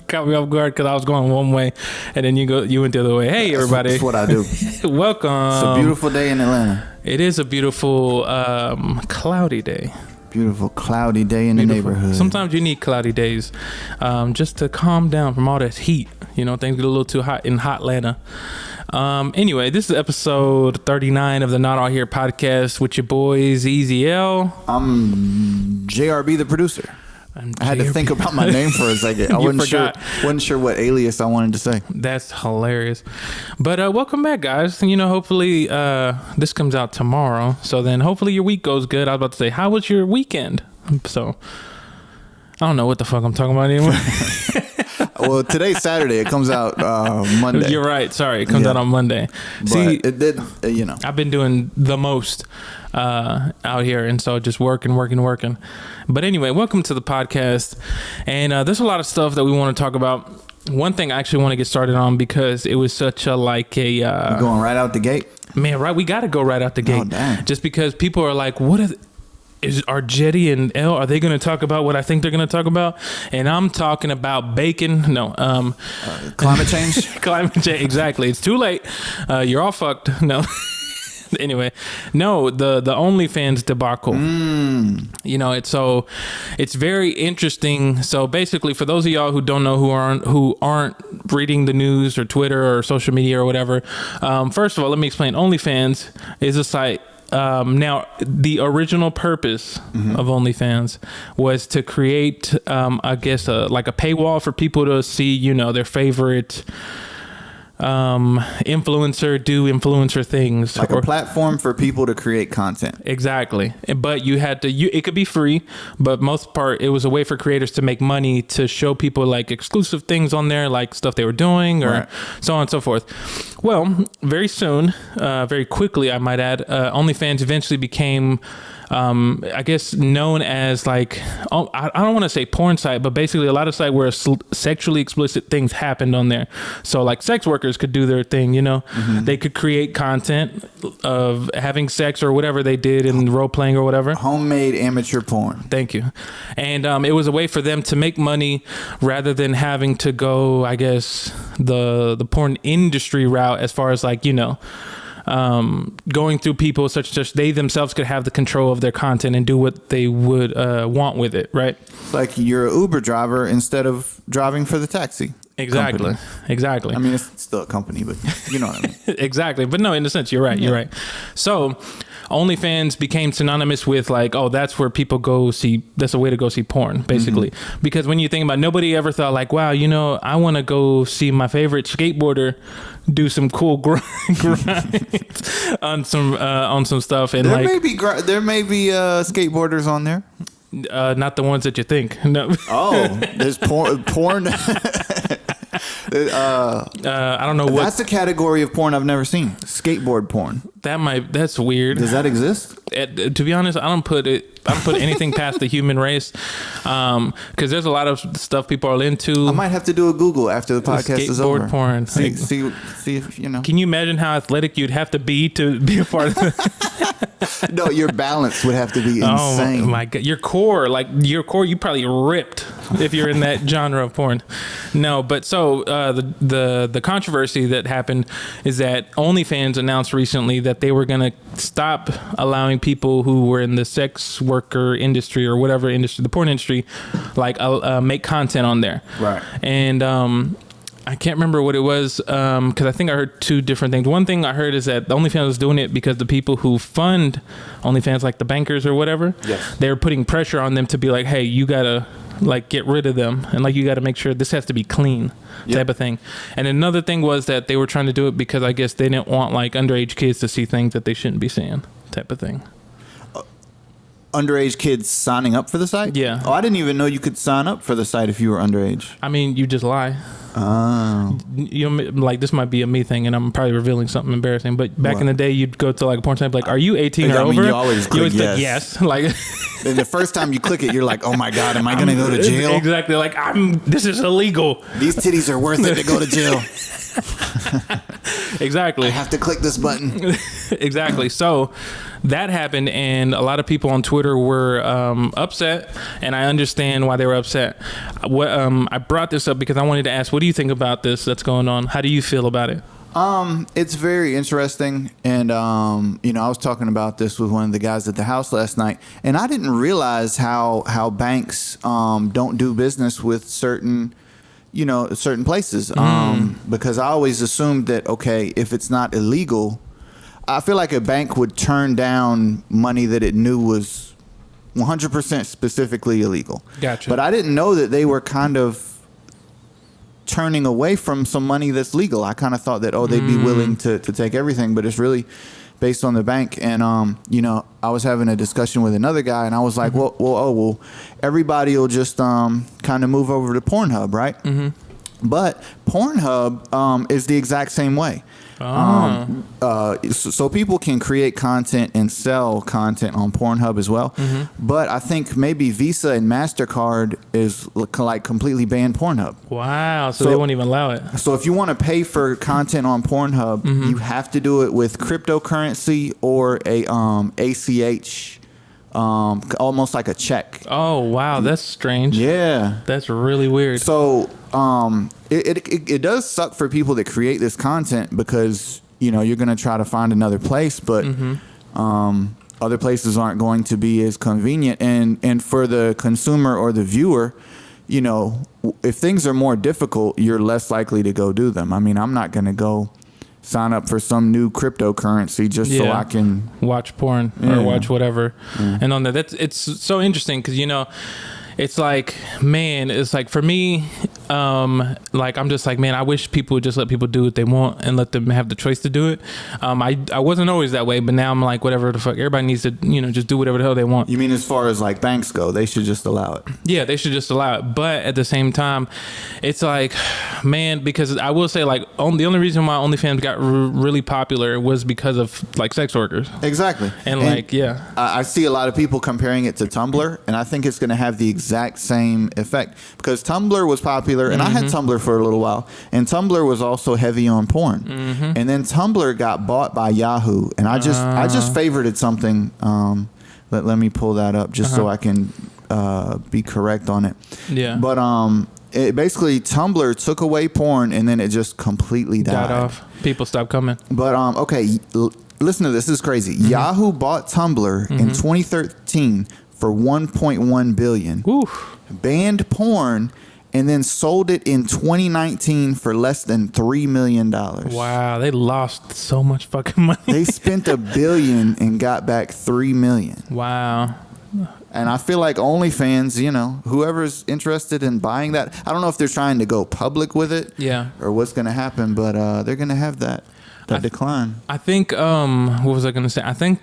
Caught me off guard because I was going one way, and then you went the other way. Hey, everybody! That's what I do. Welcome. It's a beautiful day in Atlanta. It is a beautiful cloudy day. Beautiful cloudy day in the neighborhood. Sometimes you need cloudy days, just to calm down from all that heat. You know, things get a little too hot in Hotlanta. Anyway, this is episode 39 of the Not All Here podcast with your boys Easy L. I'm JRB, the producer. I had to think about my name for a second. I wasn't sure what alias I wanted to say. That's hilarious. But welcome back, guys. You know, hopefully this comes out tomorrow. So then hopefully your week goes good. I was about to say, how was your weekend? So I don't know what the fuck I'm talking about anymore. Well, today's Saturday. It comes out Monday. You're right. Sorry. It comes out on Monday. But see, it did, I've been doing the most out here, and so just working. But anyway, welcome to the podcast. And there's a lot of stuff that we want to talk about. One thing I actually want to get started on because it was such a You're going right out the gate? Man, right? We got to go right out the gate. Oh, damn. Just because people are like, what are Jetty and L, are they going to talk about what I think they're going to talk about? And I'm talking about bacon. No. Climate change? Climate change, exactly. It's too late. You're all fucked. No. Anyway, no, the Onlyfans debacle. You know, it's very interesting. So basically, for those of y'all who don't know, who aren't reading the news or Twitter or social media or whatever, first of all, let me explain. Onlyfans is a site. Now, the original purpose of OnlyFans was to create, I guess, like a paywall for people to see, you know, their favorite influencer things, like a platform for people to create content. Exactly. But you had to, it could be free, but most part it was a way for creators to make money, to show people like exclusive things on there, like stuff they were doing or so on and so forth. Well, very soon, very quickly, I might add, OnlyFans eventually became I guess known as like, I don't want to say porn site, but basically a lot of sites where sexually explicit things happened on there. So like sex workers could do their thing, you know, they could create content of having sex or whatever they did in role playing or whatever. Homemade amateur porn. Thank you. And it was a way for them to make money rather than having to go, I guess, the porn industry route, as far as like, you know, going through people such as they themselves could have the control of their content and do what they would want with it, right? Like you're an Uber driver instead of driving for the taxi. Exactly. I mean, it's still a company, but you know what I mean. Exactly. But no, in a sense, you're right. You're right. So OnlyFans became synonymous with like, oh, that's where people go see, that's a way to go see porn, basically. Because when you think about it, nobody ever thought like, wow, you know, I want to go see my favorite skateboarder do some cool grind on some stuff. And there may be skateboarders on there. Not the ones that you think. No. Oh, there's porn. I don't know what. That's a category of porn I've never seen. Skateboard porn. That's weird. Does that exist? To be honest, I don't put anything past the human race, because there's a lot of stuff people are into. I might have to do a Google after the podcast is over. Skateboard porn. See if you know. Can you imagine how athletic you'd have to be a part of it? No, your balance would have to be insane. Oh my God, your core, you probably ripped if you're in that genre of porn. No, but so the controversy that happened is that OnlyFans announced recently that they were going to stop allowing people who were in the sex worker industry or whatever industry, the porn industry, like make content on there. Right. And I can't remember what it was, because I think I heard two different things. One thing I heard is that the OnlyFans was doing it because the people who fund OnlyFans, like the bankers or whatever, they were putting pressure on them to be like, hey, you gotta like get rid of them, and like you got to make sure this has to be clean, type of thing. And another thing was that they were trying to do it because I guess they didn't want like underage kids to see things that they shouldn't be seeing, type of thing. Underage kids signing up for the site? Yeah. Oh, I didn't even know you could sign up for the site if you were underage. I mean, you just lie. Oh. You know, like this might be a me thing, and I'm probably revealing something embarrassing. But back in the day, you'd go to like a porn site, like, "Are you 18 or over?" You always click yes. Like, and the first time you click it, you're like, "Oh my God, am I going to go to jail?" Exactly. Like, this is illegal. These titties are worth it to go to jail. Exactly. I have to click this button. Exactly. So that happened, and a lot of people on Twitter were upset, and I understand why they were upset. I brought this up because I wanted to ask, what do you think about this that's going on? How do you feel about it? It's very interesting, and you know, I was talking about this with one of the guys at the house last night, and I didn't realize how banks don't do business with certain places, because I always assumed that, okay, if it's not illegal, I feel like a bank would turn down money that it knew was 100% specifically illegal. Gotcha. But I didn't know that they were kind of turning away from some money that's legal. I kind of thought that, they'd be willing to take everything, but it's really based on the bank. And, you know, I was having a discussion with another guy, and I was like, well, everybody will just kind of move over to Pornhub, right? Mm-hmm. But Pornhub is the exact same way. So people can create content and sell content on Pornhub as well. Mm-hmm. But I think maybe Visa and MasterCard is like completely banned Pornhub. Wow. So they won't even allow it. So if you want to pay for content on Pornhub, mm-hmm. you have to do it with cryptocurrency or a ACH, almost like a check. Oh, wow. That's strange. Yeah. That's really weird. So it does suck for people that create this content, because, you know, you're going to try to find another place, but mm-hmm. Other places aren't going to be as convenient. And for the consumer or the viewer, you know, if things are more difficult, you're less likely to go do them. I mean, I'm not going to go sign up for some new cryptocurrency just so I can watch porn or watch whatever. And on that, it's so interesting, because, you know, it's like, man, it's like for me, like I'm just like, man, I wish people would just let people do what they want and let them have the choice to do it. I wasn't always that way, but now I'm like, whatever the fuck, everybody needs to, you know, just do whatever the hell they want. You mean as far as like banks go, they should just allow it? Yeah, they should just allow it. But at the same time, it's like, man, because I will say, like, the only reason why OnlyFans got really popular was because of like sex workers. Exactly. And like, yeah, I see a lot of people comparing it to Tumblr, and I think it's going to have the exact same effect, because Tumblr was popular, and mm-hmm. I had Tumblr for a little while, and Tumblr was also heavy on porn, mm-hmm. and then Tumblr got bought by Yahoo, and I just favorited something. Let me pull that up just so I can be correct on it. Yeah. But it basically, Tumblr took away porn, and then it just completely died off. People stopped coming. But okay, listen to this. This is crazy. Mm-hmm. Yahoo bought Tumblr mm-hmm. in 2013 for $1.1 billion. Oof. Banned porn, and then sold it in 2019 for less than $3 million. Wow, they lost so much fucking money. They spent $1 billion and got back $3 million. Wow. And I feel like OnlyFans, you know, whoever's interested in buying that, I don't know if they're trying to go public with it, or what's going to happen, but they're going to have that decline. I think, what was I going to say? I think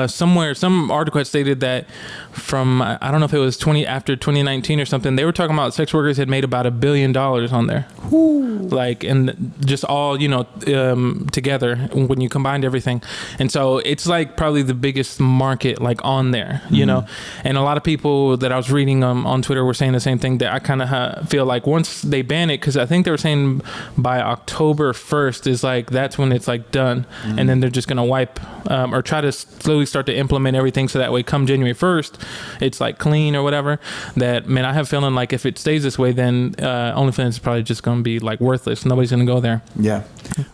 somewhere, some article had stated that from, I don't know if it was after 2019 or something, they were talking about sex workers had made about $1 billion on there. Ooh. Like, and just all, you know, together when you combined everything. And so it's like probably the biggest market like on there, you know, and a lot of people that I was reading on Twitter were saying the same thing, that I kind of feel like once they ban it, because I think they were saying by October 1st is like, that's when it's like done. And then they're just going to wipe or try to slowly start to implement everything, so that way come January 1st it's like clean or whatever. That, man, I have a feeling like if it stays this way, then OnlyFans is probably just going to be like worthless. Nobody's going to go there. Yeah.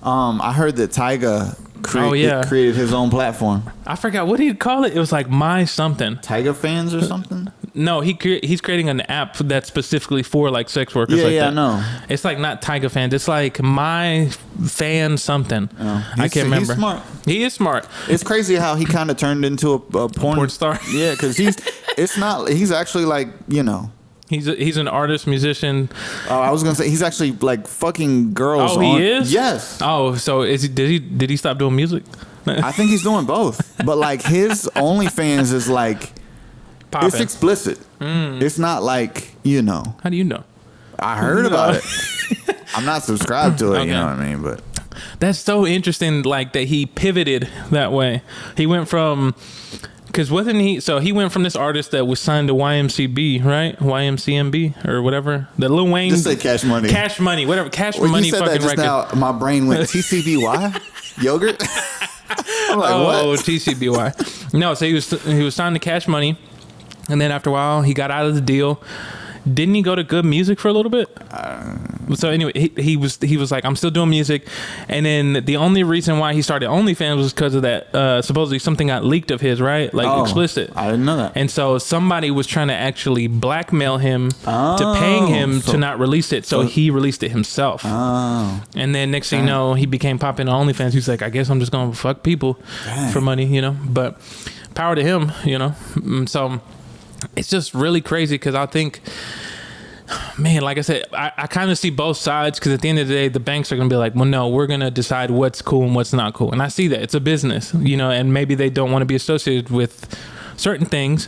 I heard that Tyga created his own platform. I forgot, what do you call it? It was like My Something. Tyga Fans or something? No, he's creating an app that's specifically for like sex workers. Yeah, like that. I know. It's like not Tyga Fans. It's like My Fan Something. Oh, I can't remember. He's smart. He is smart. It's crazy how he kind of turned into a porn star. Yeah, because he's actually like, you know. He's an artist, musician. Oh, I was gonna say he's actually like fucking girls. Oh, he is? Yes. Oh, so did he stop doing music? I think he's doing both. But like his OnlyFans is like, poppin'. It's explicit. It's not like, you know. How do you know? I heard about it. I'm not subscribed to it. Okay. You know what I mean? But that's so interesting. Like that he pivoted that way. He went from. Because wasn't he? So he went from this artist that was signed to YMCB, right? YMCMB or whatever. The Lil Wayne. Just say Cash Money. Cash Money, whatever. Cash Money. You said fucking that just record. Now, my brain went TCBY yogurt. I'm like, what? TCBY. No, so he was signed to Cash Money, and then after a while he got out of the deal. Didn't he go to Good Music for a little bit? So anyway, he was like, I'm still doing music, and then the only reason why he started OnlyFans was because of that. Supposedly something got leaked of his, right? Like explicit. I didn't know that. And so somebody was trying to actually blackmail him to paying him to not release it. So he released it himself. And then next thing you know, he became popping on OnlyFans. He's like, I guess I'm just gonna fuck people for money, you know. But power to him, you know. So it's just really crazy because I think, man, like I said, I kind of see both sides, because at the end of the day, the banks are going to be like, well, no, we're going to decide what's cool and what's not cool. And I see that. It's a business, you know, and maybe they don't want to be associated with certain things.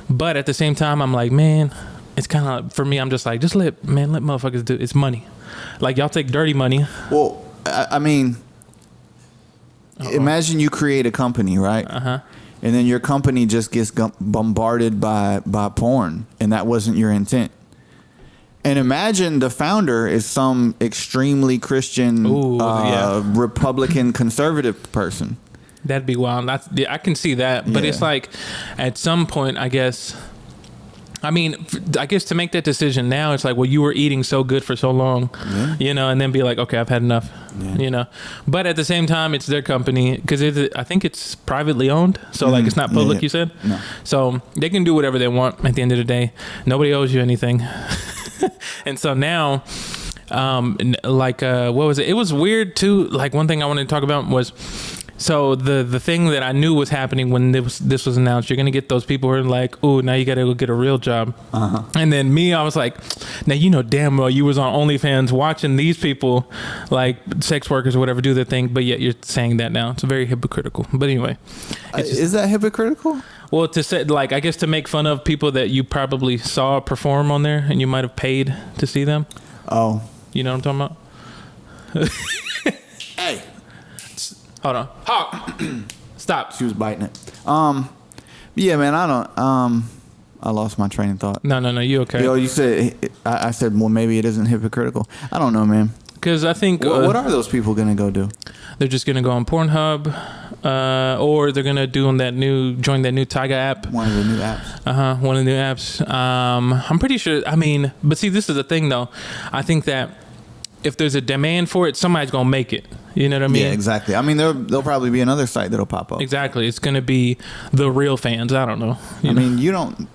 But at the same time, I'm like, man, it's kind of, for me, I'm just like, let motherfuckers do it. It's money. Like, y'all take dirty money. Well, I mean, imagine you create a company, right? And then your company just gets bombarded by porn, and that wasn't your intent. And imagine the founder is some extremely Christian, Republican, conservative person. That'd be wild. I can see that. But it's like, at some point, I guess to make that decision now, it's like, well, you were eating so good for so long, you know, and then be like, okay, I've had enough, you know. But at the same time, it's their company, because I think it's privately owned. So like, it's not public, you said? No. So they can do whatever they want at the end of the day. Nobody owes you anything. And so now, what was it? It was weird too. Like, one thing I wanted to talk about was, so the thing that I knew was happening when this was announced, you're going to get those people who are like, oh, now you got to go get a real job. And then me, I was like, now, you know damn well you was on OnlyFans watching these people, like sex workers or whatever, do their thing, but yet you're saying that now. It's very hypocritical. But anyway. Is that hypocritical? Well, to say, like, I guess to make fun of people that you probably saw perform on there and you might have paid to see them. Oh. You know what I'm talking about? Hey. Hold on. Hawk. Stop. She was biting it. Yeah, man, I lost my train of thought. No, you okay. Yo, you said, I said, well, maybe it isn't hypocritical. I don't know, man. Because I think... what are those people going to go do? They're just going to go on Pornhub, or they're going to join that new Tyga app. One of the new apps. One of the new apps. I'm pretty sure, but see, this is the thing, though. I think that if there's a demand for it, somebody's going to make it. You know what I mean? Yeah, exactly. I mean, there'll probably be another site that'll pop up. Exactly. It's going to be the real fans. I don't know. I mean, you don't...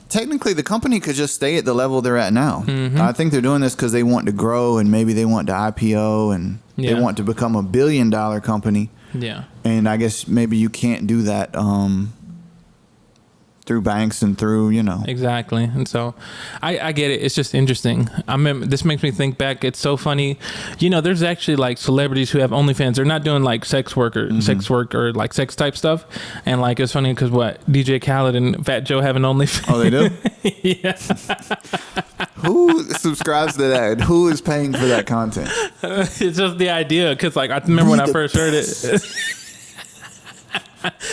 Technically, the company could just stay at the level they're at now. I think they're doing this because they want to grow, and maybe they want to IPO, and they want to become $1 billion company. Yeah. And I guess maybe you can't do that through banks and through, you know. Exactly. And so I get it. It's just interesting. I remember, this makes me think back. It's so funny. You know, there's actually like celebrities who have OnlyFans. They're not doing like sex work or like sex type stuff. And like, it's funny because DJ Khaled and Fat Joe have an OnlyFans. Oh, they do? Yeah. Who subscribes to that? Who is paying for that content? It's just the idea. Because like, I remember when I first heard it.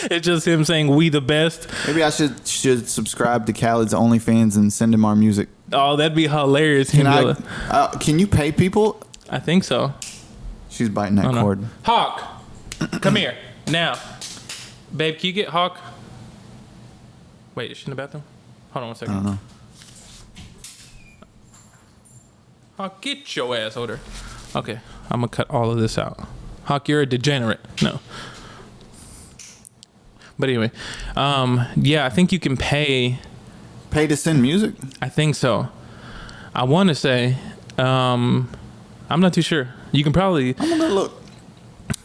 It's just him saying "we the best." Maybe I should subscribe to Khaled's OnlyFans and send him our music. Oh, that'd be hilarious. Can you pay people? I think so. She's biting that cord. Hawk, come here now, babe. Can you get Hawk? Wait, is she in the bathroom? Hold on 1 second. I don't know. Hawk, get your ass over there. Okay, I'm gonna cut all of this out. Hawk, you're a degenerate. No. But anyway, yeah, I think you can pay to send music. I think so. I want to say, I'm not too sure. You can probably. I'm gonna look.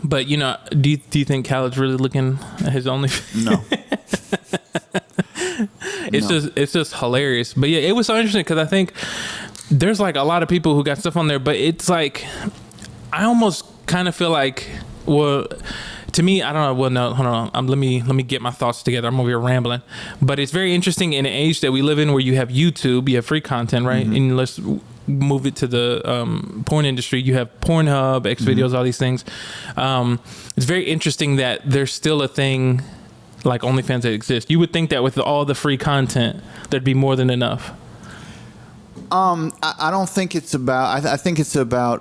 But you know, do you think Khaled's really looking at his OnlyFans? No. It's just hilarious. But yeah, it was so interesting because I think there's like a lot of people who got stuff on there, but it's like I almost kind of feel like, well. To me, I don't know. Well, no, hold on. Let me get my thoughts together. I'm over here rambling, but it's very interesting in an age that we live in, where you have YouTube, you have free content, right? And let's move it to the porn industry. You have Pornhub, X videos, all these things. It's very interesting that there's still a thing like OnlyFans that exists. You would think that with all the free content, there'd be more than enough. I don't think it's about. I think it's about.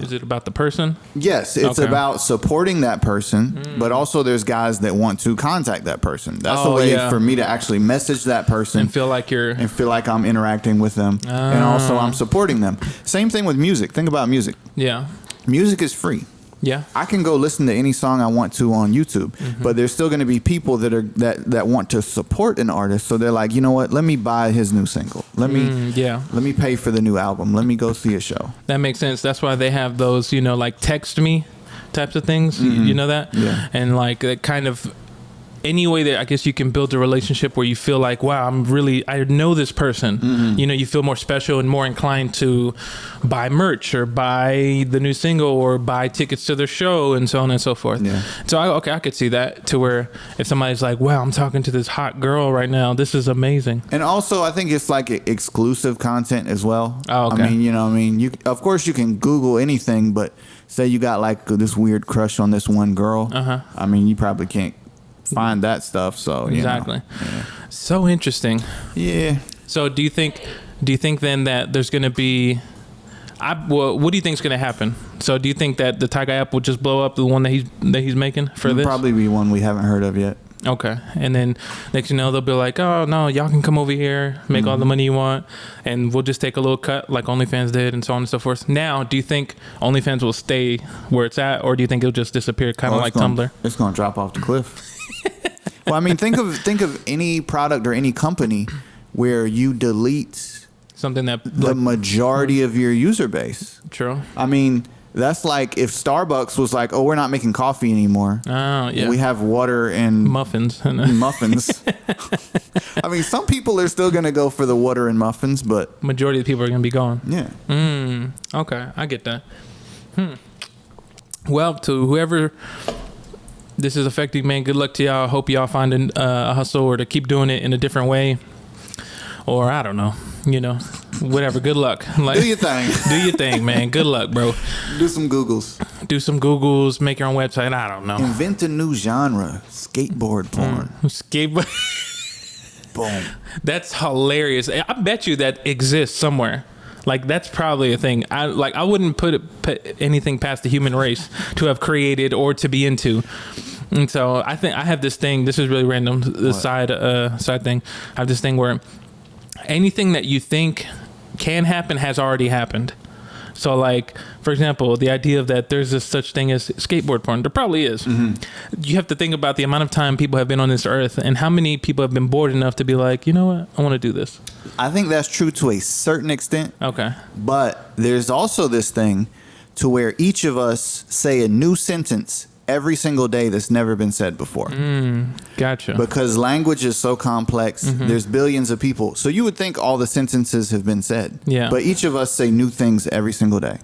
Is it about the person? Yes, it's about supporting that person, but also there's guys that want to contact that person. That's a way for me to actually message that person and feel like I'm interacting with them, and also I'm supporting them. Same thing with music. Think about music. Yeah, music is free. Yeah, I can go listen to any song I want to on YouTube, but there's still going to be people that want to support an artist. So they're like, you know what? Let me buy his new single. Let me pay for the new album. Let me go see a show. That makes sense. That's why they have those, like text me types of things. You know that? Yeah. And like that kind of any way that I guess you can build a relationship where you feel like, wow, I know this person. You feel more special and more inclined to buy merch or buy the new single or buy tickets to their show and so on and so forth. Yeah. So I could see that, to where if somebody's like, wow, I'm talking to this hot girl right now, this is amazing. And also I think it's like exclusive content as well. Oh, okay. I mean, you of course you can Google anything, but say you got like this weird crush on this one girl. I mean, you probably can't find that stuff. So exactly. So interesting. Yeah. So do you think then that there's going to be what do you think is going to happen? So do you think that the Tiger app will just blow up, the one that he's making for this? Probably be one we haven't heard of yet. Okay. And then next they'll be like, oh no, y'all can come over here, make all the money you want, and we'll just take a little cut like OnlyFans did, and so on and so forth. Now, do you think OnlyFans will stay where it's at, or do you think it'll just disappear, kind of like Tumblr? It's going to drop off the cliff. Well, I mean, think of any product or any company where you delete something that the majority of your user base. True. I mean, that's like if Starbucks was like, oh, we're not making coffee anymore. Oh, yeah. We have water and muffins. Muffins. I mean, some people are still going to go for the water and muffins, but majority of the people are going to be gone. Yeah. Okay, I get that. Well, to whoever this is affecting, man, good luck to y'all. Hope y'all find a hustle or to keep doing it in a different way. Or I don't know, whatever. Good luck. Like, do your thing. Do your thing, man. Good luck, bro. Do some Googles. Make your own website. I don't know. Invent a new genre. Skateboard porn. Skateboard. Boom. That's hilarious. I bet you that exists somewhere. Like, that's probably a thing. I wouldn't put anything past the human race to have created or to be into. And so I think I have this thing. This is really random. The side thing. I have this thing where anything that you think can happen has already happened. So, like, for example, the idea of that there's this such thing as skateboard porn. There probably is. You have to think about the amount of time people have been on this earth and how many people have been bored enough to be like, you know what? I want to do this. I think that's true to a certain extent. Okay. But there's also this thing to where each of us say a new sentence every single day that's never been said before. Gotcha. Because language is so complex. There's billions of people. So you would think all the sentences have been said. Yeah. But each of us say new things every single day.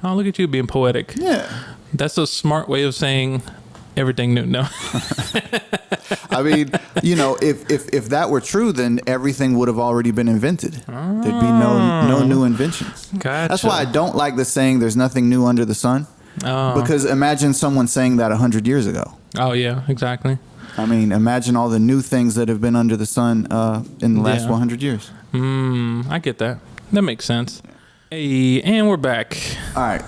Oh, look at you being poetic. Yeah. That's a smart way of saying everything new. No. I mean, if that were true, then everything would have already been invented. There'd be no new inventions. Gotcha. That's why I don't like the saying there's nothing new under the sun. Oh. Because imagine someone saying that 100 years ago. Oh, yeah, exactly. I mean, imagine all the new things that have been under the sun in the last 100 years. I get that. That makes sense. Hey, and we're back. All right.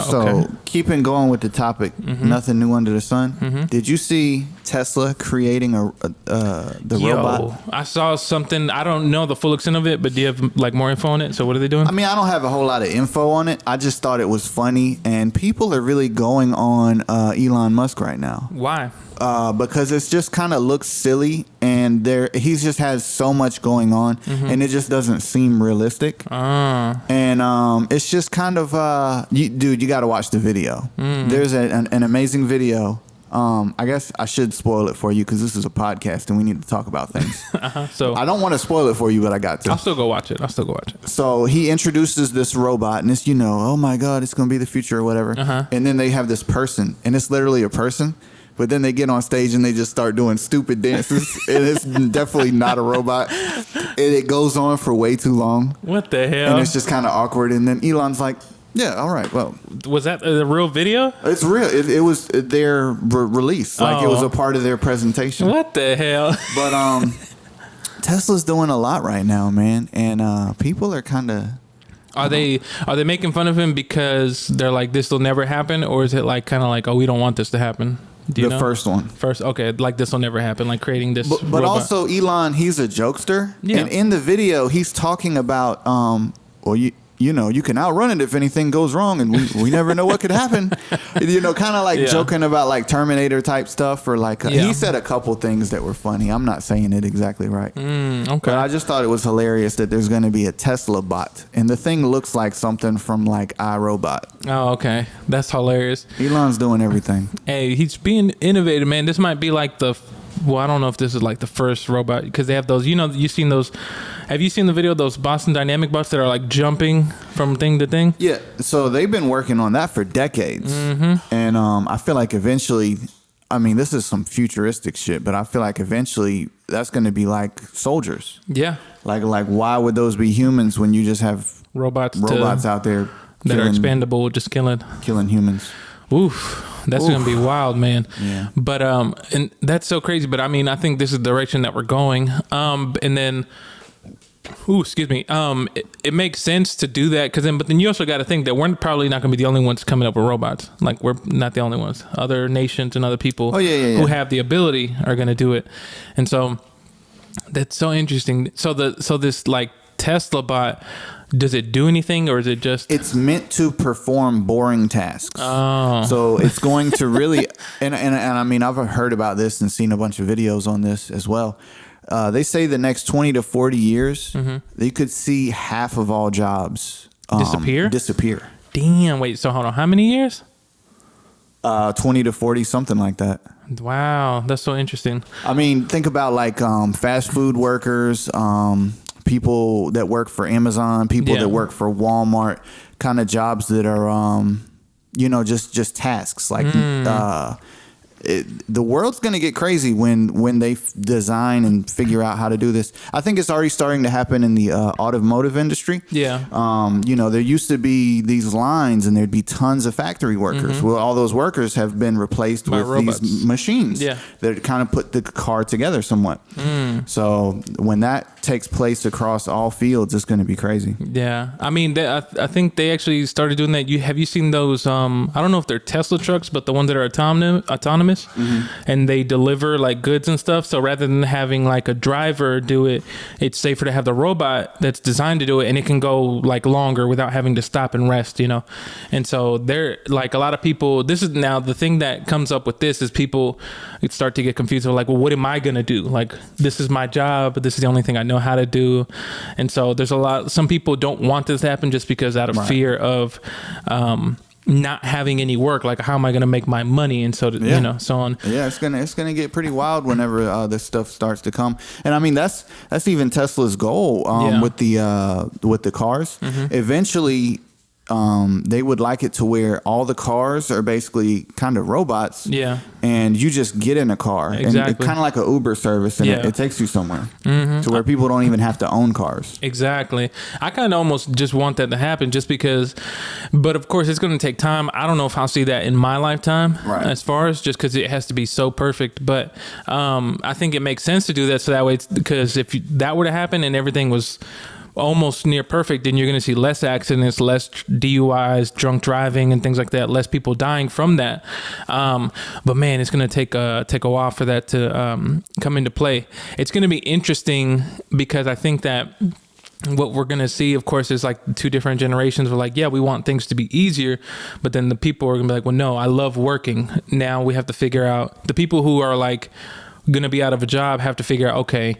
So, keeping going with the topic, nothing new under the sun. Did you see Tesla creating the robot? I saw something. I don't know the full extent of it, but do you have like more info on it? So what are they doing? I mean, I don't have a whole lot of info on it. I just thought it was funny, and people are really going on Elon Musk right now. Why? Because it's just kind of looks silly, and he's just has so much going on, and it just doesn't seem realistic. And it's just kind of, dude, you got to watch the video. There's an amazing video. I guess I should spoil it for you because this is a podcast and we need to talk about things. So I don't want to spoil it for you, but I got to. I'll still go watch it. So he introduces this robot, and it's, oh my God, it's going to be the future or whatever. And then they have this person, and it's literally a person. But then they get on stage and they just start doing stupid dances. And it's definitely not a robot. And it goes on for way too long. What the hell? And it's just kind of awkward. And then Elon's like, yeah, all right, well. Was that a real video? It's real. It was their release. Like, it was a part of their presentation. What the hell? But Tesla's doing a lot right now, man, and people are kind of. Are they making fun of him because they're like, this will never happen, or is it like kind of like, oh, we don't want this to happen? Do you know? First one. First, okay, like this will never happen, like creating this. But also Elon, he's a jokester, and in the video he's talking about, well, you know, you can outrun it if anything goes wrong, and we never know what could happen. You know, kind of like joking about like Terminator type stuff, or like he said a couple things that were funny. I'm not saying it exactly right. Okay. But I just thought it was hilarious that there's going to be a Tesla bot, and the thing looks like something from like iRobot. Oh, okay, that's hilarious. Elon's doing everything. Hey, he's being innovative, man. This might be like well, I don't know if this is like the first robot, because they have those, you know, you've seen those. Have you seen the video of those Boston Dynamic bots that are like jumping from thing to thing? Yeah. So they've been working on that for decades. And I feel like eventually, I mean, this is some futuristic shit, but I feel like eventually that's going to be like soldiers. Yeah. Like why would those be humans when you just have robots out there that are expandable, just killing humans? Oof. That's going to be wild, man. Yeah. But and that's so crazy. But I mean, I think this is the direction that we're going. And then, excuse me. It makes sense to do that but then you also got to think that we're probably not going to be the only ones coming up with robots. Like, we're not the only ones. Other nations and other people who have the ability are going to do it. And so that's so interesting. So this like Tesla bot, does it do anything, or is it just... It's meant to perform boring tasks. Oh. So it's going to really... and I mean, I've heard about this and seen a bunch of videos on this as well. They say the next 20 to 40 years, they could see half of all jobs disappear. Damn, wait, so hold on. How many years? 20 to 40, something like that. Wow, that's so interesting. I mean, think about like fast food workers, people that work for Amazon, people that work for Walmart, kind of jobs that are, you know, just tasks. Like the world's going to get crazy when they design and figure out how to do this. I think it's already starting to happen in the automotive industry. Yeah. You know, there used to be these lines and there'd be tons of factory workers. Well, all those workers have been replaced with robots. These machines that kind of put the car together somewhat. So when that takes place across all fields, it's going to be crazy. Yeah. I mean, I think they actually started doing that. Have you seen those? I don't know if they're Tesla trucks, but the ones that are autonomous. And they deliver like goods and stuff. So rather than having like a driver do it, it's safer to have the robot that's designed to do it, and it can go like longer without having to stop and rest, you know. And so they're like, a lot of people, this is now the thing that comes up with this is people start to get confused. They're like, well, what am I gonna do? Like, this is my job, but this is the only thing I know how to do. And so there's some people don't want this to happen just because out of fear of not having any work, like how am I going to make my money, and so you know, so on. Yeah, it's gonna get pretty wild whenever this stuff starts to come. And I mean, that's even Tesla's goal with the cars. Eventually, they would like it to where all the cars are basically kind of robots. Yeah. And you just get in a car. Exactly. And it's kind of like an Uber service, and it takes you somewhere to where people don't even have to own cars. Exactly. I kind of almost just want that to happen just because, but of course it's going to take time. I don't know if I'll see that in my lifetime as far as just because it has to be so perfect. But I think it makes sense to do that so that way, because if that were to happen and everything was almost near perfect, then you're going to see less accidents, less DUIs, drunk driving, and things like that. Less people dying from that. But man, it's going to take a while for that to come into play. It's going to be interesting because I think that what we're going to see, of course, is like two different generations. We're like, yeah, we want things to be easier, but then the people are going to be like, well, no, I love working. Now we have to figure out, the people who are like going to be out of a job have to figure out, okay,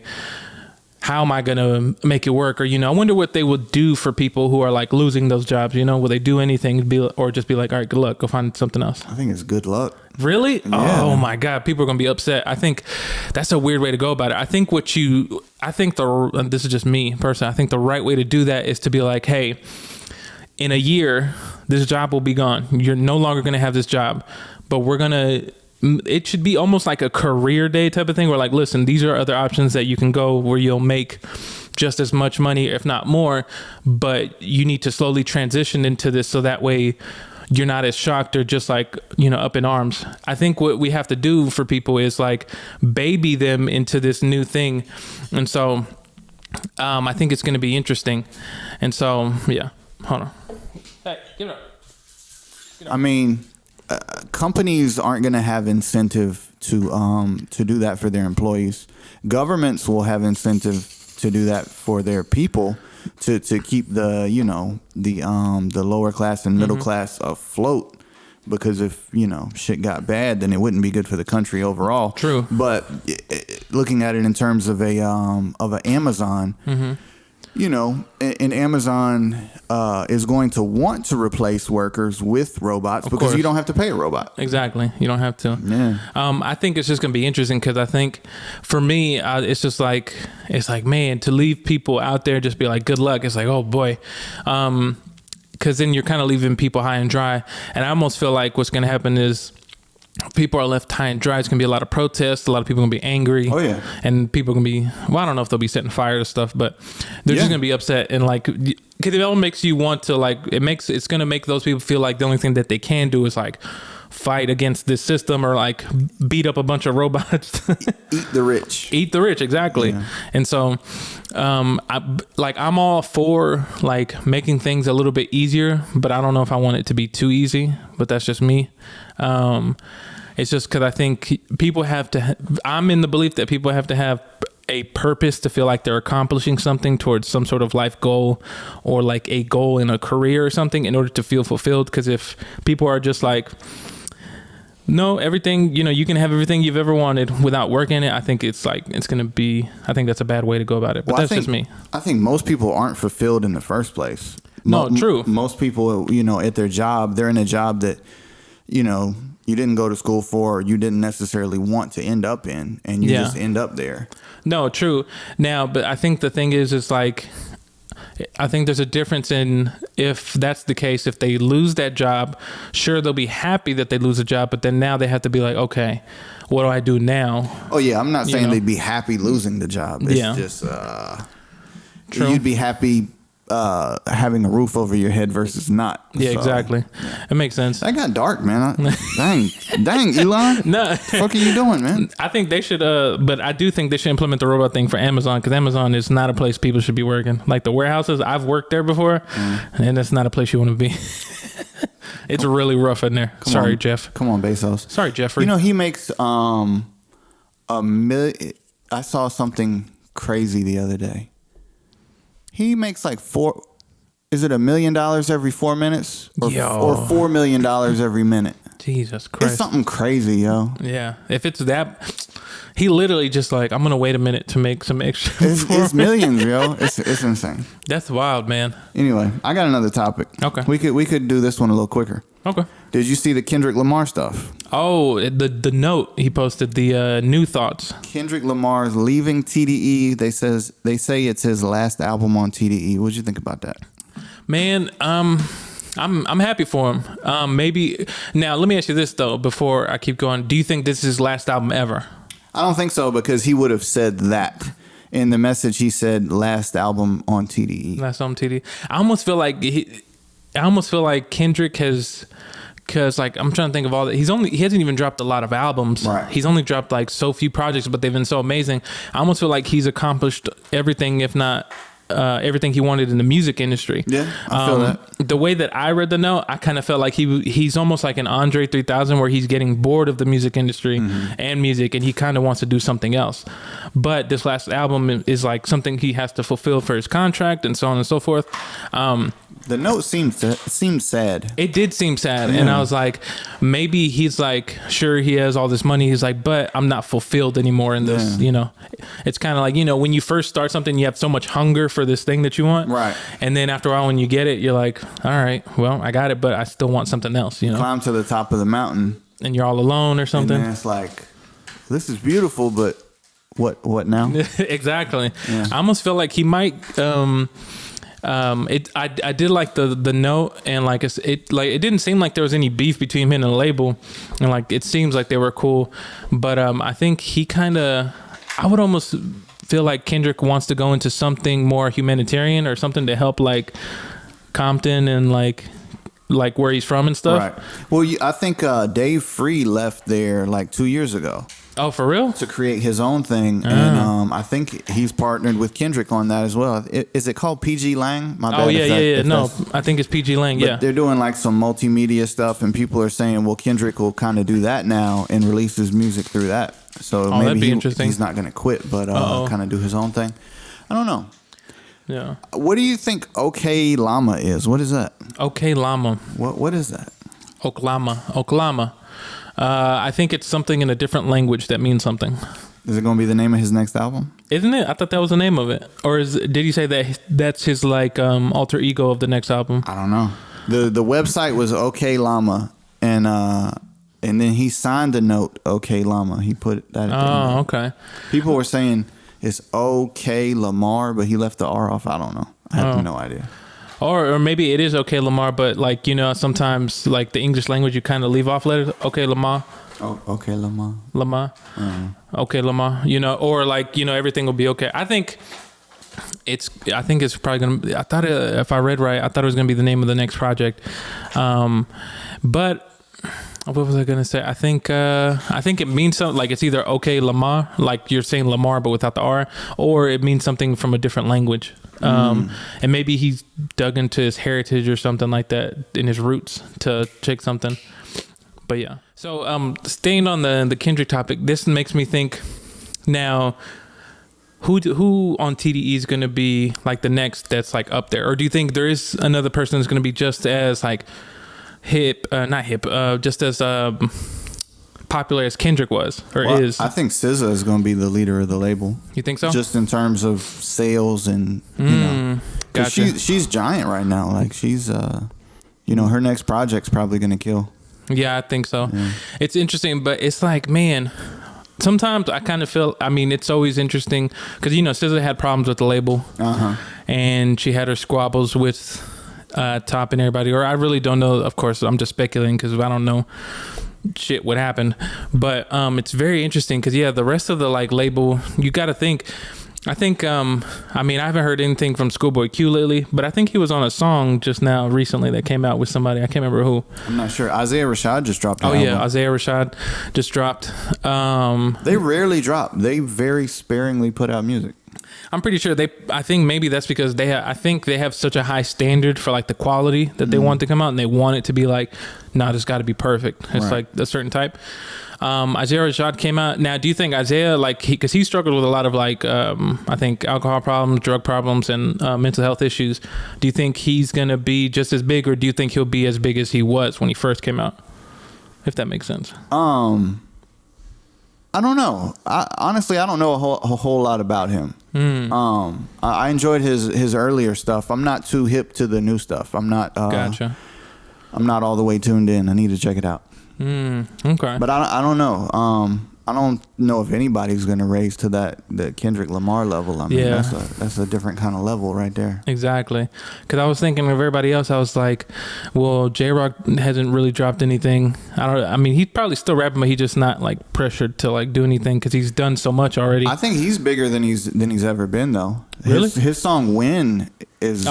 how am I going to make it work? Or, you know, I wonder what they would do for people who are like losing those jobs. You know, will they do anything or just be like, all right, good luck, go find something else? I think it's good luck. Really? Yeah. Oh my God. People are going to be upset. I think that's a weird way to go about it. I think this is just me personally. I think the right way to do that is to be like, hey, in a year, this job will be gone. You're no longer going to have this job, but it should be almost like a career day type of thing where like, listen, these are other options that you can go where you'll make just as much money, if not more, but you need to slowly transition into this so that way you're not as shocked or just like, you know, up in arms. I think what we have to do for people is like baby them into this new thing. And so I think it's going to be interesting. And so, yeah, hold on. Hey, give it up. I mean, companies aren't going to have incentive to do that for their employees. Governments will have incentive to do that for their people to keep the, you know, the lower class and middle class afloat. Because if, you know, shit got bad, then it wouldn't be good for the country overall. True. But looking at it in terms of an Amazon, you know, and Amazon is going to want to replace workers with robots because you don't have to pay a robot. Exactly. You don't have to. Yeah. I think it's just going to be interesting because I think for me, it's just like, man, to leave people out there, just be like, good luck. It's like, oh boy. Because then you're kind of leaving people high and dry. And I almost feel like what's going to happen is people are left high and dry. It's going to be a lot of protests. A lot of people are going to be angry. Oh, yeah. And people are going to be, well, I don't know if they'll be setting fire to stuff, but they're just going to be upset. And like, because it all makes you want to like, it's going to make those people feel like the only thing that they can do is like fight against this system or like beat up a bunch of robots. Eat the rich. Eat the rich, exactly. Yeah. And so I'm all for like making things a little bit easier, but I don't know if I want it to be too easy, but that's just me. It's just because I think people have to, I'm in the belief that people have to have a purpose to feel like they're accomplishing something towards some sort of life goal or like a goal in a career or something in order to feel fulfilled. Because if people are just like, no, everything, you know, you can have everything you've ever wanted without working it, I think it's like, it's going to be, I think that's a bad way to go about it. But that's just me. I think most people aren't fulfilled in the first place. No, true. Most people, you know, at their job, they're in a job that, you know, you didn't go to school for, or you didn't necessarily want to end up in, and you just end up there. No, true. Now, but I think the thing is like, I think there's a difference in if that's the case, if they lose that job, sure, they'll be happy that they lose a job, but then now they have to be like, okay, what do I do now? Oh, yeah. I'm not saying they'd be happy losing the job. It's just, True. You'd be happy having a roof over your head versus not. Yeah, so, exactly. It makes sense. That got dark, man. Dang, Elon. No. What the fuck are you doing, man? I think they should, but I do think they should implement the robot thing for Amazon, because Amazon is not a place people should be working. Like the warehouses, I've worked there before, and it's not a place you want to be. It's really rough in there. Sorry, Jeff. Come on, Bezos. Sorry, Jeffrey. You know, he makes a million. I saw something crazy the other day. He makes like $1 million every 4 minutes? Or $4 million every minute. Jesus Christ. It's something crazy, yo. Yeah. If it's that, he literally just like, I'm going to wait a minute to make some extra. It's millions, yo. It's insane. That's wild, man. Anyway, I got another topic. Okay. We could do this one a little quicker. Okay. Did you see the Kendrick Lamar stuff? Oh, the note he posted, the new thoughts. Kendrick Lamar's leaving TDE. They say it's his last album on TDE. What'd you think about that? Man, I'm happy for him. Maybe now let me ask you this though before I keep going. Do you think this is his last album ever? I don't think so, because he would have said that. In the message he said last album on TDE. Last album TDE. I almost feel like Kendrick has, because like I'm trying to think of all that. He hasn't even dropped a lot of albums. Right. He's only dropped like so few projects, but they've been so amazing. I almost feel like he's accomplished everything, if not everything he wanted in the music industry. Yeah, I feel that. The way that I read the note, I kind of felt like he's almost like an Andre 3000, where he's getting bored of the music industry and music, and he kind of wants to do something else. But this last album is like something he has to fulfill for his contract and so on and so forth. The note seemed sad. It did seem sad. Yeah. And I was like, maybe he's like, sure, he has all this money. He's like, but I'm not fulfilled anymore in this, you know. It's kind of like, you know, when you first start something, you have so much hunger for this thing that you want. Right. And then after a while, when you get it, you're like, all right, well, I got it, but I still want something else, you know. Climb to the top of the mountain. And you're all alone or something. And then it's like, this is beautiful, but what now? Exactly. Yeah. I almost feel like he might... I did like the note, and like it didn't seem like there was any beef between him and the label, and like it seems like they were cool, but I think he kind of, I would almost feel like Kendrick wants to go into something more humanitarian or something to help like Compton and like like where he's from and stuff. Right. Well, I think Dave Free left there like 2 years ago. Oh, for real? To create his own thing, and I think he's partnered with Kendrick on that as well. Is it called PG Lang? My bad. Oh yeah. No, I think it's PG Lang. Yeah, they're doing like some multimedia stuff, and people are saying, well, Kendrick will kind of do that now and release his music through that. So maybe that'd be interesting. He's not going to quit, but kind of do his own thing. I don't know. Yeah. What do you think OK Llama is? What is that? OK Llama. What is that? Oklahoma. I think it's something in a different language that means something. Is it going to be the name of his next album? Isn't it? I thought that was the name of it. Or did he say that that's his like alter ego of the next album? I don't know. The website was OK Llama, and then he signed the note OK Llama. He put that. Oh, okay. People were saying it's OK Lamar, but he left the R off. I don't know. I have no idea. Or maybe it is OK Lamar, but like, you know, sometimes like the English language, you kind of leave off letters. OK Lamar. Oh, OK Lamar. Lamar. OK Lamar. You know, or like, you know, everything will be okay. I think it's probably going to be, I thought if I read right, I thought it was going to be the name of the next project. But what was I going to say? I think it means something like it's either OK Lamar, like you're saying Lamar, but without the R, or it means something from a different language. And maybe he's dug into his heritage or something like that in his roots to check something. But yeah. So staying on the Kendrick topic, this makes me think now, who on TDE is going to be like the next that's like up there? Or do you think there is another person that's going to be just as like just as popular as Kendrick was is? I think SZA is going to be the leader of the label. You think so? Just in terms of sales and you know, gotcha. she's giant right now. Like she's you know, her next project's probably going to kill. Yeah, I think so. Yeah. It's interesting, but it's like, man, sometimes I kind of feel, I mean, it's always interesting because, you know, SZA had problems with the label and she had her squabbles with Top and everybody, or I really don't know. Of course, I'm just speculating because I don't know shit what happened, but it's very interesting because the rest of the like label, you got to think. I think I mean, I haven't heard anything from Schoolboy Q lately, but I think he was on a song just now recently that came out with somebody. I can't remember who. I'm not sure. Isaiah Rashad just dropped an album. yeah, Isaiah Rashad just dropped. They rarely drop. They very sparingly put out music. I'm pretty sure I think maybe that's because I think they have such a high standard for like the quality that they want to come out, and they want it to be like, nah, it's got to be perfect. It's like a certain type. Isaiah Rashad came out. Now, do you think Isaiah, like, because he struggled with a lot of like, I think alcohol problems, drug problems, and mental health issues. Do you think he's going to be just as big, or do you think he'll be as big as he was when he first came out? If that makes sense. I don't know. Honestly, I don't know a whole lot about him. I enjoyed his earlier stuff. I'm not too hip to the new stuff. I'm not. Gotcha. I'm not all the way tuned in. I need to check it out. Okay. But I don't know. I don't know if anybody's going to raise to the Kendrick Lamar level. I mean, that's a different kind of level right there. Exactly. Because I was thinking of everybody else. I was like, well, J-Rock hasn't really dropped anything. I mean, he's probably still rapping, but he's just not like pressured to like do anything because he's done so much already. I think he's bigger than he's ever been though. Really? His song "Win" is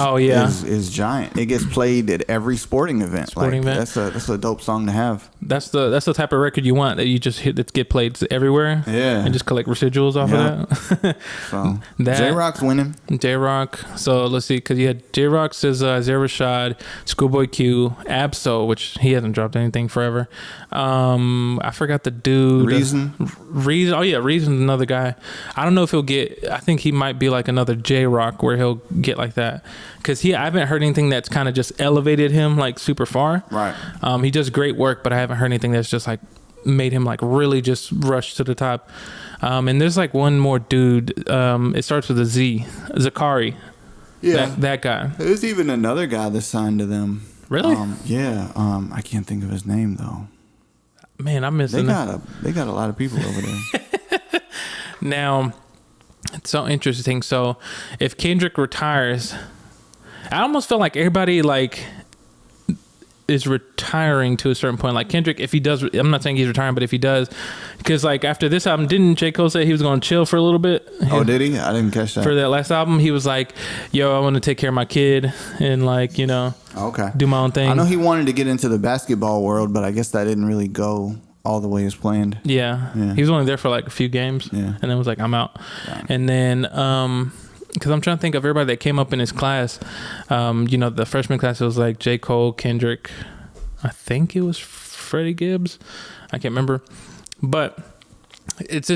giant. It gets played at every sporting event. That's a dope song to have. That's the type of record you want, that you just hit that get played everywhere. Yeah. And just collect residuals off of that. So J-Rock's winning. J-Rock. So let's see, because you had J-Rock, SZA, Isaiah Rashad, Schoolboy Q, Absol, which he hasn't dropped anything forever. I forgot the dude. Reason. Oh yeah, Reason's another guy. I don't know if he'll get. I think he might be like another J-Rock where he'll get like that. Because I haven't heard anything that's kind of just elevated him like super far. Right. He does great work, but I haven't heard anything that's just like made him like really just rush to the top. And there's like one more dude. It starts with a Z. Zakari. Yeah. That guy. There's even another guy that signed to them. Really? Yeah. I can't think of his name though. Man, I'm missing. They got a lot of people over there. Now, it's so interesting. So, if Kendrick retires, I almost feel like everybody like is retiring to a certain point. Like Kendrick, if he does, I'm not saying he's retiring, but if he does, because like after this album, didn't J. Cole say he was going to chill for a little bit? Oh, did he? I didn't catch that. For that last album, he was like, yo, I want to take care of my kid and like, you know, do my own thing. I know he wanted to get into the basketball world, but I guess that didn't really go all the way as planned. Yeah. He was only there for like a few games and then was like, I'm out. Yeah. And then, because I'm trying to think of everybody that came up in his class. You know, the freshman class, it was like J. Cole, Kendrick. I think it was Freddie Gibbs. I can't remember. But it's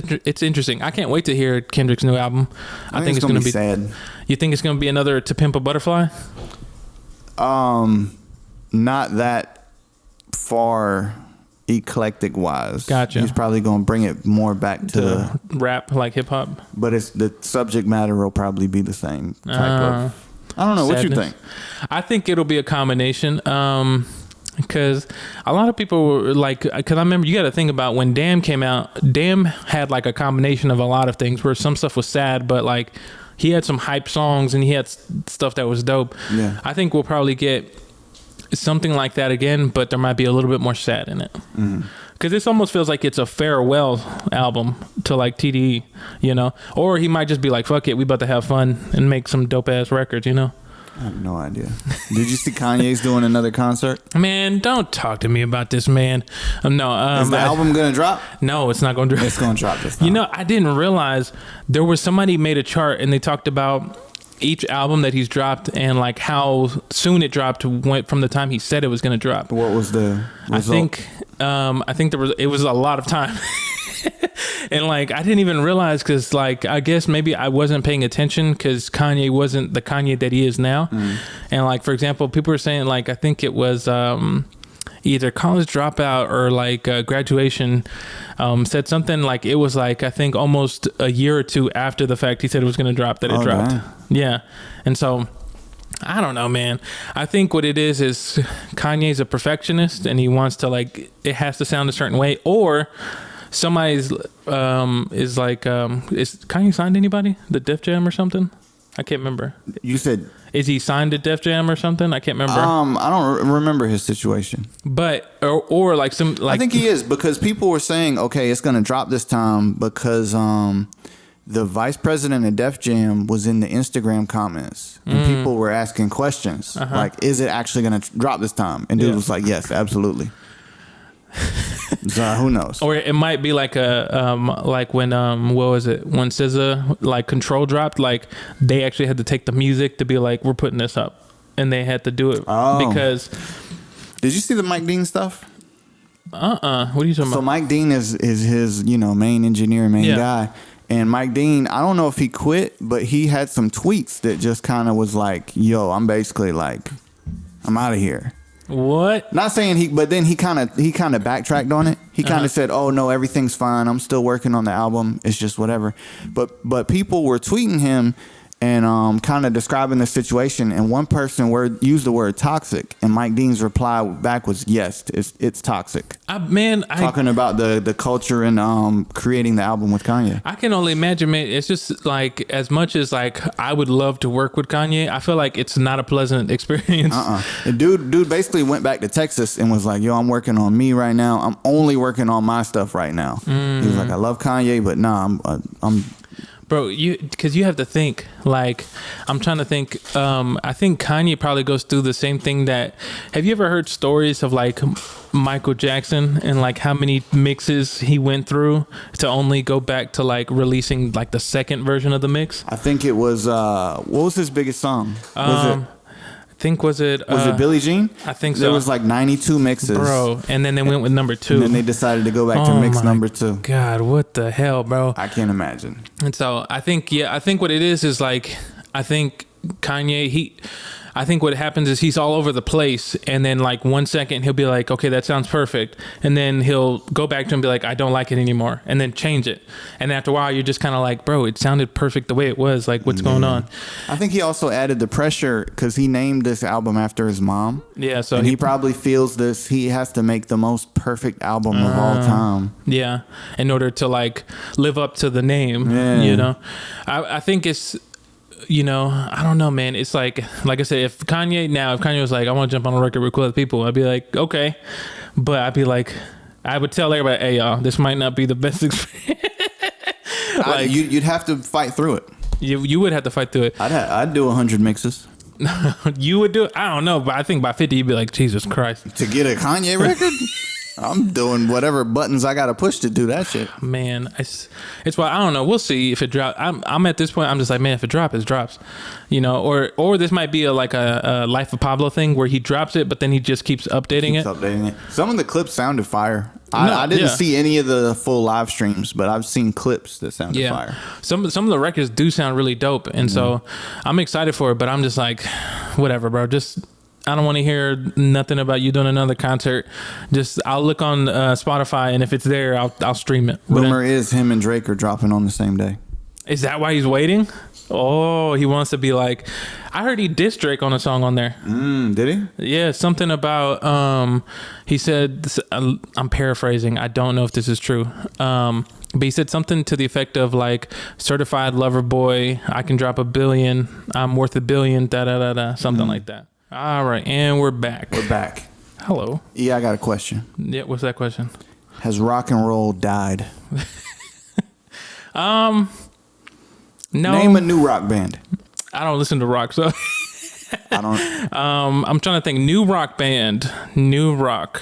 interesting. I can't wait to hear Kendrick's new album. I think it's going to be sad. You think it's going to be another To Pimp a Butterfly? Not that far eclectic wise. Gotcha. He's probably going to bring it more back to rap, like hip hop. But it's the subject matter will probably be the same type of. I don't know. Sadness. What you think? I think it'll be a combination. Because a lot of people were like, because I remember, you got to think about when Damn came out. Damn had like a combination of a lot of things where some stuff was sad, but like he had some hype songs and he had stuff that was dope. Yeah. I think we'll probably get something like that again, but there might be a little bit more sad in it. Because this almost feels like it's a farewell album to like TDE, you know? Or he might just be like, fuck it, we about to have fun and make some dope ass records, you know? I have no idea. Did you see Kanye's doing another concert? Man, don't talk to me about this, man. No. Is the album going to drop? No, it's not going to drop. It's going to drop this time. You know, I didn't realize there was somebody made a chart and they talked about each album that he's dropped and like how soon it dropped went from the time he said it was going to drop. What was the result? I think it was a lot of time. And like I didn't even realize, because like I guess maybe I wasn't paying attention because Kanye wasn't the Kanye that he is now. And like, for example, people were saying like, I think it was either college dropout or like graduation, said something like it was like I think almost a year or two after the fact he said it was going to drop that it dropped. Man. Yeah. And so I don't know, man. I think what it is Kanye's a perfectionist and he wants to like, it has to sound a certain way, or somebody's is like is Kanye signed to anybody? The Def Jam or something? I can't remember. You said, is he signed to Def Jam or something? I can't remember. I don't remember his situation. But or like some like, I think he is, because people were saying, okay, it's going to drop this time because the vice president of Def Jam was in the Instagram comments and people were asking questions like, is it actually going to drop this time? And dude was like, yes, absolutely. So who knows? Or it might be like a like when what was it, when SZA like Control dropped, like they actually had to take the music to be like, we're putting this up, and they had to do it because. Did you see the Mike Dean stuff? What are you talking about? So Mike Dean is his main engineer, guy, and Mike Dean, I don't know if he quit, but he had some tweets that just kind of was like, yo, I'm basically like, I'm out of here. What? Not saying but then he kind of backtracked on it. He kind of said, "Oh no, everything's fine. I'm still working on the album. It's just whatever." But people were tweeting him and kind of describing the situation, and one person used the word toxic, and Mike Dean's reply back was, "Yes, it's toxic." Talking about the culture and creating the album with Kanye. I can only imagine, man. It's just like, as much as like I would love to work with Kanye, I feel like it's not a pleasant experience. The dude basically went back to Texas and was like, "Yo, I'm working on me right now. I'm only working on my stuff right now." He was like, "I love Kanye, but nah, I'm." Bro, because you have to think, like, I'm trying to think, I think Kanye probably goes through the same thing have you ever heard stories of like Michael Jackson and like how many mixes he went through to only go back to like releasing like the second version of the mix? I think it was, what was his biggest song? Was it Billie Jean? I think so. There was like 92 mixes, bro, and then they went with number 2, and then they decided to go back to mix number 2. God, what the hell, bro? I can't imagine. And so I think what it is like, I think Kanye, I think what happens is he's all over the place, and then like 1 second he'll be like, okay, that sounds perfect, and then he'll go back to him and be like, I don't like it anymore, and then change it, and after a while you're just kind of like, bro, it sounded perfect the way it was, like what's going on? I think he also added the pressure because he named this album after his mom. Yeah, so he probably feels he has to make the most perfect album of all time. Yeah, in order to like live up to the name. You know, I think it's I don't know, man. It's like I said, if Kanye was like, I want to jump on a record with other people, I'd be like, okay. But I'd be like, I would tell everybody, hey, y'all, this might not be the best experience. Like, you'd have to fight through it. You would have to fight through it. I'd do 100 mixes. You would do it? I don't know, but I think by 50 you'd be like, Jesus Christ. To get a Kanye record? I'm doing whatever buttons I got to push to do that shit. Man, it's why I don't know. We'll see if it drops. I'm at this point. I'm just like, man, if it drops, it drops. Or this might be a Life of Pablo thing where he drops it, but then he just keeps updating it. Some of the clips sounded fire. I didn't see any of the full live streams, but I've seen clips that sounded fire. Some of the records do sound really dope, and so I'm excited for it. But I'm just like, whatever, bro. I don't want to hear nothing about you doing another concert. I'll look on Spotify, and if it's there, I'll stream it. Rumor is him and Drake are dropping on the same day. Is that why he's waiting? Oh, he wants to be like. I heard he dissed Drake on a song on there. Did he? Yeah, something about. He said, I'm paraphrasing. I don't know if this is true. But he said something to the effect of like, certified lover boy. I can drop $1 billion. I'm worth $1 billion. Something like that. All right, and we're back. Hello. Yeah, I got a question. Yeah, what's that question? Has rock and roll died? No. Name a new rock band. I don't listen to rock, so I don't. I'm trying to think. New rock band. New rock.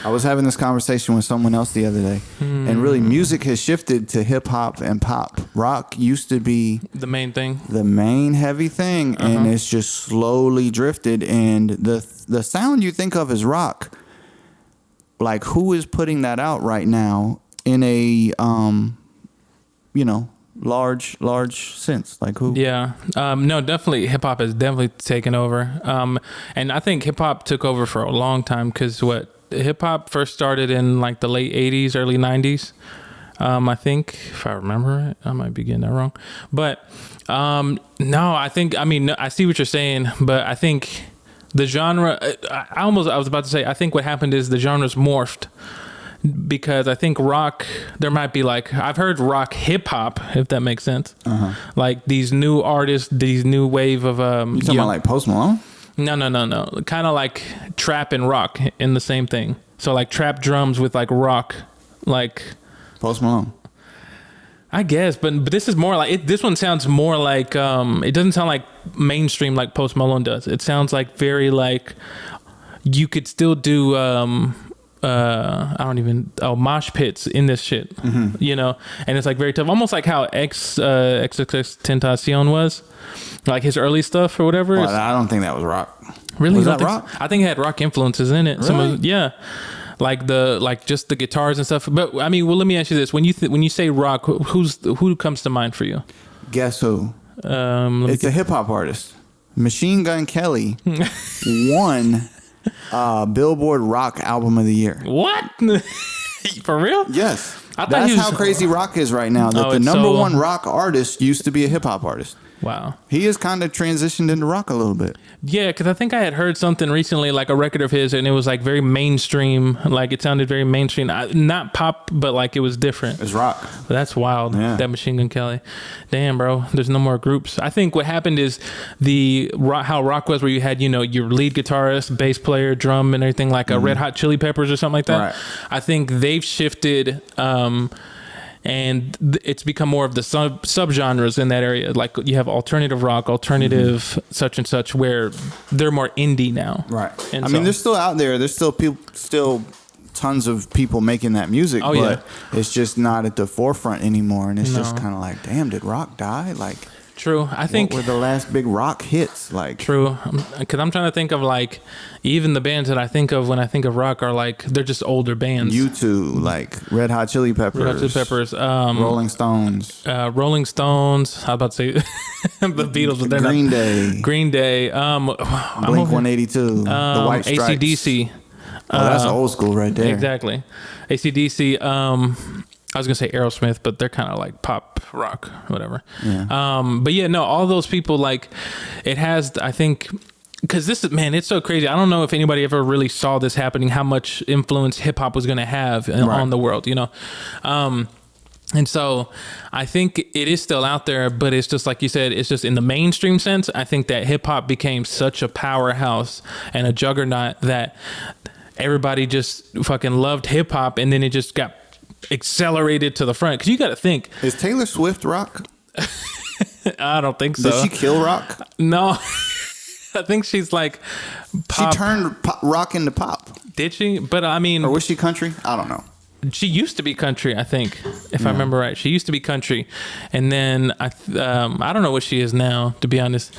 I was having this conversation with someone else the other day, and really music has shifted to hip hop and pop. Rock used to be the main thing, the main heavy thing, and it's just slowly drifted. And the sound you think of as rock, like who is putting that out right now in a large sense? Like who? Yeah. No, definitely hip hop has definitely taken over. And I think hip hop took over for a long time because hip hop first started in like the late 80s, early 90s. I think, if I remember it, I might be getting that wrong. But no, I see what you're saying, but I think the genre, I was about to say, I think what happened is the genre's morphed. Because I think rock, there might be like, I've heard rock hip hop, if that makes sense. Like these new artists, these new wave of you talking about like Post Malone? No. Kind of like trap and rock in the same thing. So like trap drums with like rock, like Post Malone. I guess, but this is more like this one sounds more like it doesn't sound like mainstream like Post Malone does. It sounds like very like you could still do mosh pits in this shit, and it's like very tough, almost like how XXXTentacion was, like his early stuff or whatever. Well, I don't think that was rock. Really? Was that rock? I think it had rock influences in it. Really? Like just the guitars and stuff. But I mean, well, let me ask you this: when you say rock, who comes to mind for you? Guess who? It's a hip hop artist. Machine Gun Kelly won Billboard Rock Album of the Year. What? For real? Yes. That's how crazy rock is right now. That the number one rock artist used to be a hip hop artist. Wow. He has kind of transitioned into rock a little bit. Yeah, because I think I had heard something recently, like a record of his, and it was like very mainstream. Like it sounded very mainstream. Not pop, but like it was different. It's rock. But that's wild. Yeah. That Machine Gun Kelly. Damn, bro. There's no more groups. I think what happened is how rock was, where you had, your lead guitarist, bass player, drum, and everything, like a Red Hot Chili Peppers or something like that. Right. I think they've shifted. And it's become more of the subgenres in that area. Like you have alternative rock, alternative such and such, where they're more indie now. Right. And I mean, they're still out there. There's still tons of people making that music, but it's just not at the forefront anymore. And it's just kind of like, damn, did rock die? Like, true. I think what were the last big rock hits? Like, true. Because I'm trying to think of like even the bands that I think of when I think of rock are like they're just older bands. U2, like Red Hot Chili Peppers, Rolling Stones. Rolling Stones. How about to say the Beatles? But Green Day. Green Day. Blink-182. The White Stripes. AC/DC. Oh, that's old school right there. Exactly. AC/DC. I was gonna say Aerosmith, but they're kind of like pop rock, whatever. Yeah. But yeah, no, all those people, like, it has, I think, because this is, man, it's so crazy. I don't know if anybody ever really saw this happening, how much influence hip hop was gonna have on the world, And so I think it is still out there, but it's just like you said, it's just in the mainstream sense. I think that hip hop became such a powerhouse and a juggernaut that everybody just fucking loved hip hop, and then it just got accelerated to the front. Cause you got to think, is Taylor Swift rock? I don't think so. Did she kill rock? No, I think she's like pop. She turned rock into pop. Did she? But I mean, or was she country? I don't know. She used to be country, I think, if I remember right. She used to be country, and then I don't know what she is now, to be honest.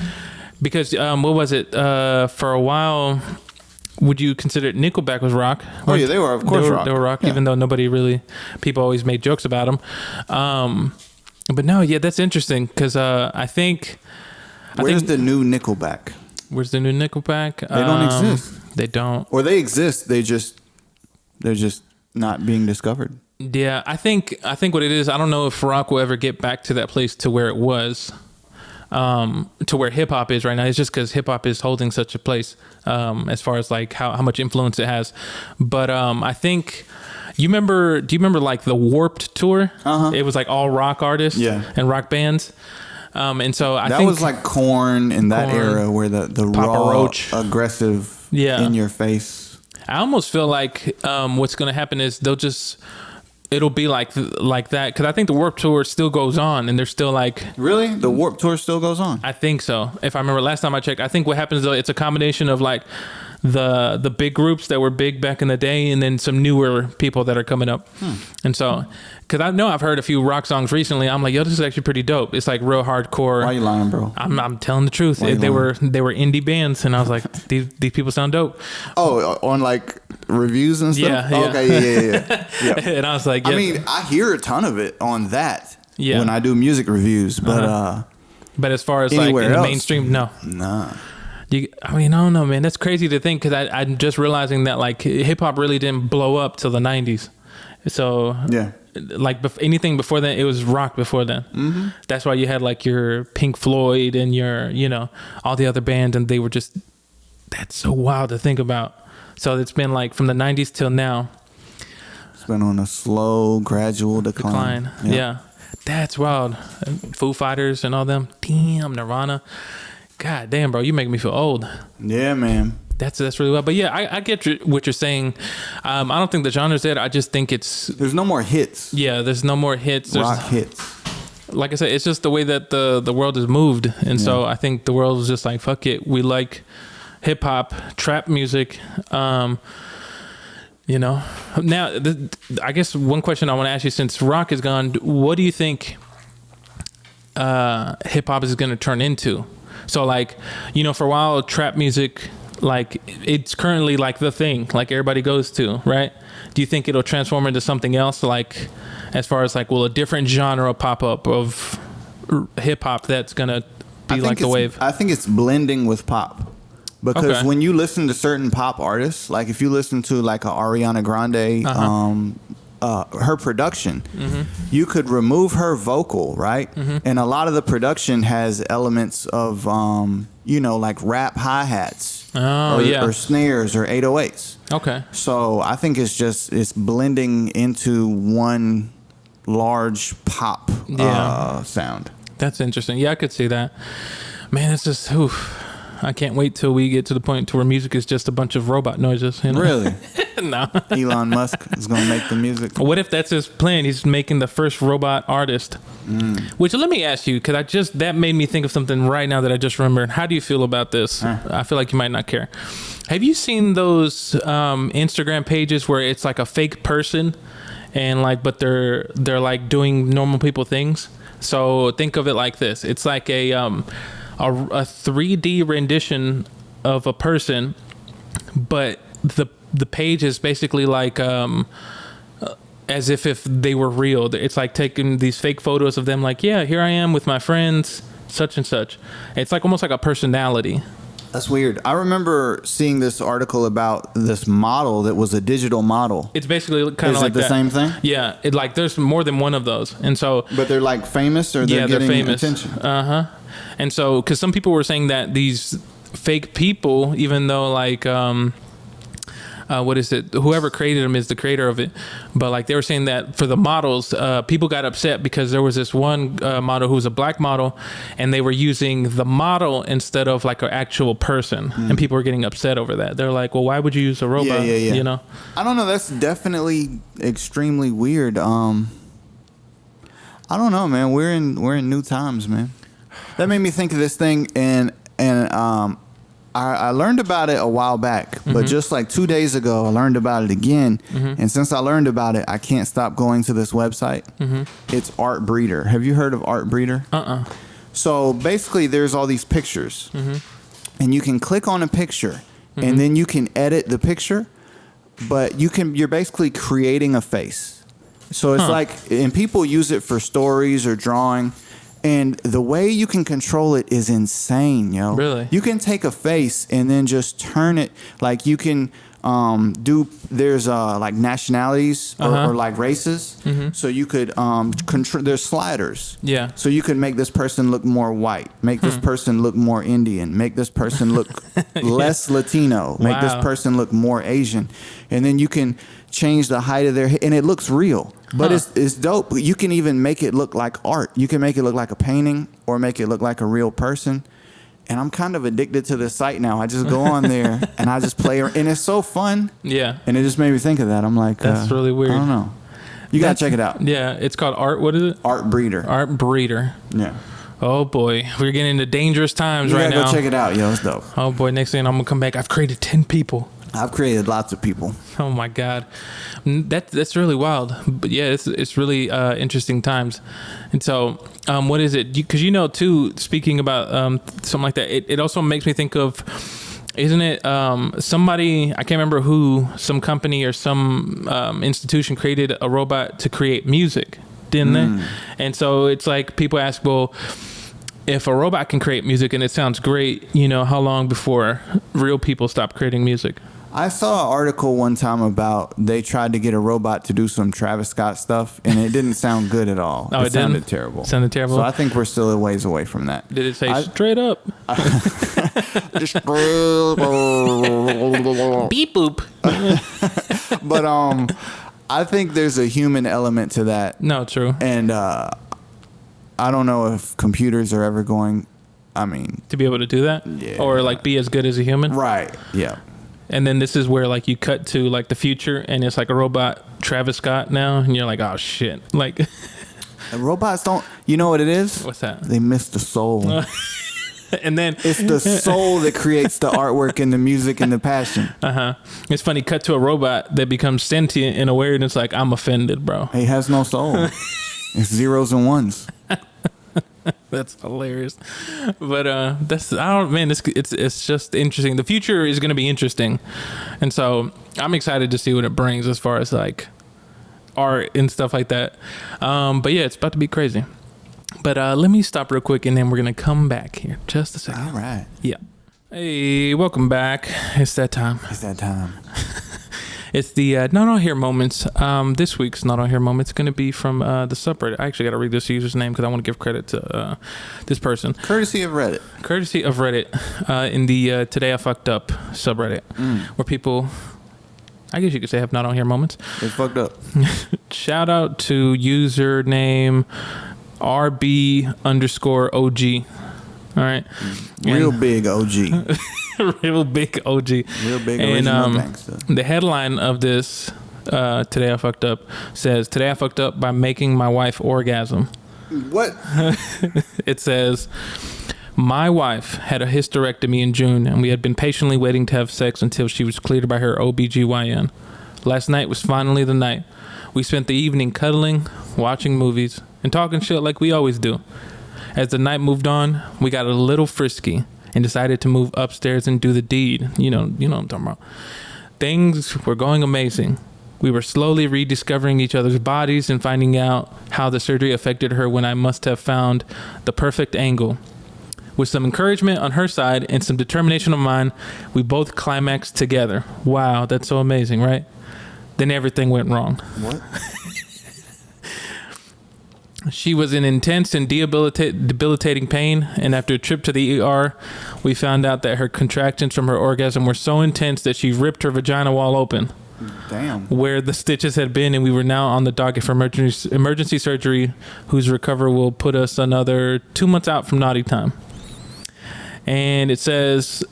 Because what was it? For a while, would you consider Nickelback was rock? Oh yeah, they were, of course, rock. They were rock, even though people always made jokes about them. But no, yeah, that's interesting because I think. Where's the new Nickelback? Where's the new Nickelback? They don't exist. They don't. Or they exist. They're just not being discovered. Yeah, I think what it is, I don't know if rock will ever get back to that place to where it was, to where hip hop is right now. It's just because hip hop is holding such a place, as far as like how much influence it has. But I think do you remember like the Warped tour? It was like all rock artists and rock bands. And so I think that was like Korn in that era where the raw, Roach, aggressive, in your face. I almost feel like what's going to happen is it'll be like that, because I think the Warped Tour still goes on, and they're still like... Really? The Warped Tour still goes on? I think so. If I remember last time I checked, I think what happens though, it's a combination of like the big groups that were big back in the day, and then some newer people that are coming up. And so, because I know I've heard a few rock songs recently, I'm like, yo, this is actually pretty dope. It's like real hardcore. Why are you lying, bro? I'm telling the truth. They were indie bands, and I was like, these people sound dope. Oh, on like reviews and stuff? Yeah. Okay, yeah. And I was like, I mean, I hear a ton of it on that when I do music reviews, but but as far as like in the mainstream, no. Nah. I don't know, man. That's crazy to think, because I'm just realizing that like hip hop really didn't blow up till the 90s. So like anything before that, it was rock before then. Mm-hmm. That's why you had like your Pink Floyd and your, all the other bands, and they were just, that's so wild to think about. So it's been like from the 90s till now. It's been on a slow, gradual decline. Yeah. That's wild. Foo Fighters and all them. Damn, Nirvana. God damn, bro, you make me feel old. Yeah, man. That's really well. But yeah, I get what you're saying. I don't think the genre's dead. I just think there's no more hits. Yeah, there's no more hits. Rock hits. Like I said, it's just the way that the world has moved. And so I think the world is just like, fuck it. We like hip hop, trap music. Now, I guess one question I want to ask you, since rock is gone, what do you think hip hop is going to turn into? So like, for a while, trap music, like it's currently like the thing, like everybody goes to, right? Do you think it'll transform into something else? Like, as far as like, will a different genre pop up of hip hop that's going to be like the wave? I think it's blending with pop. Because when you listen to certain pop artists, like if you listen to like a Ariana Grande, her production, you could remove her vocal, right? And a lot of the production has elements of, like rap hi-hats or snares or 808s. Okay. So I think it's blending into one large pop sound. That's interesting. Yeah, I could see that. Man, it's just, I can't wait till we get to the point to where music is just a bunch of robot noises. Really? No. Elon Musk is going to make the music. What if that's his plan? He's making the first robot artist. Which, let me ask you, because that made me think of something right now that I just remembered. How do you feel about this? I feel like you might not care. Have you seen those Instagram pages where it's like a fake person, and like, but they're like doing normal people things? So think of it like this. It's like a 3D rendition of a person, but the page is basically like as if they were real. It's like taking these fake photos of them, like, yeah, here I am with my friends, such and such. It's like almost like a personality. That's weird. I remember seeing this article about this model that was a digital model. It's basically kind of like the same thing? Yeah. It like there's more than one of those. And so, but they're like famous, or they're getting famous attention. And so, because some people were saying that these fake people, even though like what is it? Whoever created them is the creator of it. But like they were saying that for the models, people got upset because there was this one model who was a black model, and they were using the model instead of like an actual person, and people were getting upset over that. They're like, well, why would you use a robot? Yeah. You know? I don't know. That's definitely extremely weird. I don't know, man. We're in new times, man. That made me think of this thing, and I learned about it a while back, but just like 2 days ago, I learned about it again. And since I learned about it, I can't stop going to this website. It's Art Breeder. Have you heard of Art Breeder? So basically, there's all these pictures, and you can click on a picture, and then you can edit the picture, but you're basically creating a face. So it's like, and people use it for stories or drawing. And the way you can control it is insane, yo. Really? You can take a face and then just turn it. Like you can there's like nationalities or like races. So you could there's sliders. Yeah. So you could make this person look more white, make this person look more Indian, make this person look less Latino, make this person look more Asian. And then you can change the height of their head, and it looks real. But it's dope. You can even make it look like art. You can make it look like a painting or make it look like a real person. And I'm kind of addicted to this site now. I just go on there and I just play, and it's so fun. Yeah. And it just made me think of that. I'm like, that's really weird. I don't know. You got to check it out. Yeah. It's called Art. What is it? Art Breeder. Art Breeder. Yeah. Oh boy, we're getting into dangerous times right now. You gotta go check it out, yo. It's dope. Oh boy, next thing I'm gonna come back. I've created 10 people. I've created lots of people. Oh my God, that's really wild. But yeah, it's really interesting times. And so, what is it? Because too. Speaking about something like that, it also makes me think of. Isn't it somebody, I can't remember who, some company or some institution created a robot to create music, didn't they? And so it's like people ask, well, if a robot can create music and it sounds great, how long before real people stop creating music? I saw an article one time about they tried to get a robot to do some Travis Scott stuff, and it didn't sound good at all. Oh, it sounded terrible. Sounded terrible. So I think we're still a ways away from that. Did it say straight up? Beep boop. But I think there's a human element to that. No, true. And I don't know if computers are ever going. To be able to do that, yeah, or like be as good as a human, right? Yeah. And then this is where like you cut to like the future, and it's like a robot Travis Scott now, and you're like, oh shit, like. And robots don't. You know what it is? What's that? They miss the soul. And then it's the soul that creates the artwork and the music and the passion. It's funny. Cut to a robot that becomes sentient and aware, and it's like, I'm offended, bro. He has no soul. It's zeros and ones. That's hilarious. But it's just interesting. The future is going to be interesting, and so I'm excited to see what it brings as far as like art and stuff like that. But yeah, it's about to be crazy. But let me stop real quick, and then we're gonna come back here just a second. All right. Yeah. Hey, welcome back. It's that time. It's the Not On Here moments. This week's Not On Here moments is going to be from the subreddit. I actually got to read this user's name because I want to give credit to this person. Courtesy of Reddit. In the Today I Fucked Up subreddit, where people, I guess you could say, have Not On Here moments. They fucked up. Shout out to username RB_OG. All right. Real big OG. Real big OG. Real big original gangster. The headline of this Today I Fucked Up says, Today I fucked up by making my wife orgasm. What? It says, my wife had a hysterectomy in June, and we had been patiently waiting to have sex until she was cleared by her OBGYN. Last night was finally the night. We spent the evening cuddling, watching movies, and talking shit like we always do. As the night moved on, we got a little frisky and decided to move upstairs and do the deed. You know what I'm talking about. Things were going amazing. We were slowly rediscovering each other's bodies and finding out how the surgery affected her when I must have found the perfect angle. With some encouragement on her side and some determination of mine, we both climaxed together. Wow, that's so amazing, right? Then everything went wrong. What? She was in intense and debilitating pain, and after a trip to the ER, we found out that her contractions from her orgasm were so intense that she ripped her vagina wall open. Damn. Where the stitches had been, and we were now on the docket for emergency surgery, whose recovery will put us another 2 months out from naughty time. And it says,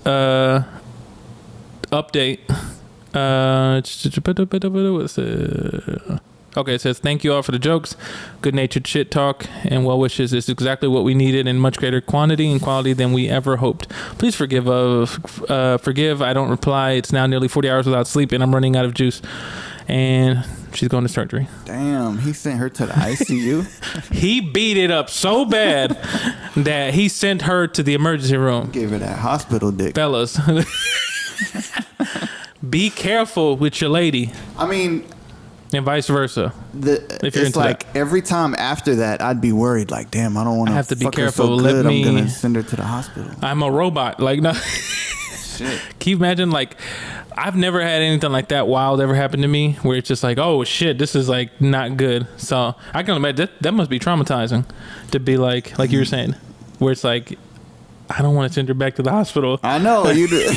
update. Okay, it says, thank you all for the jokes, good-natured shit talk, and well wishes. It's exactly what we needed in much greater quantity and quality than we ever hoped. Please forgive. I don't reply. It's now nearly 40 hours without sleep, and I'm running out of juice. And she's going to surgery. Damn, he sent her to the ICU? He beat it up so bad that he sent her to the emergency room. Gave her that hospital dick. Fellas, be careful with your lady. I mean... And vice versa. It's like that. Every time after that, I'd be worried. Like, damn, I don't want to have to be careful. So I'm gonna send her to the hospital. I'm a robot. Like, no. Shit. Can you imagine? Like, I've never had anything like that wild ever happen to me, where it's just like, oh shit, this is like not good. So I can imagine that must be traumatizing to be like you were saying, where it's like, I don't want to send her back to the hospital. I know you do.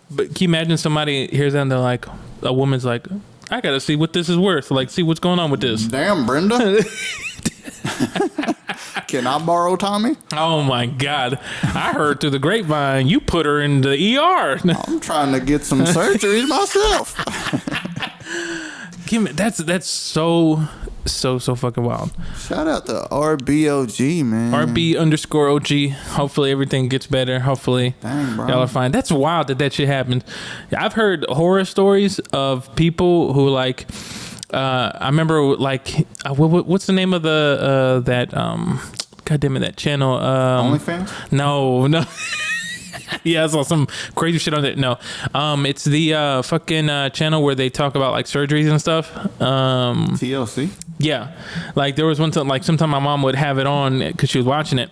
But can you imagine somebody hears that and they're like, a woman's like, I gotta see what this is worth. Like, see what's going on with this. Damn, Brenda. Can I borrow Tommy? Oh my God. I heard through the grapevine you put her in the ER. I'm trying to get some surgeries myself. That's so fucking wild. Shout out to RBOG, man. RB_OG. Hopefully everything gets better. Hopefully y'all are fine. That's wild that shit happened. I've heard horror stories of people who like, I remember like, what's the name of the, that, God damn it, that channel? Onlyfans? No. Yeah, I saw some crazy shit on it. No, it's the fucking channel where they talk about like surgeries and stuff. TLC. Yeah, like there was one time, like sometime my mom would have it on because she was watching it,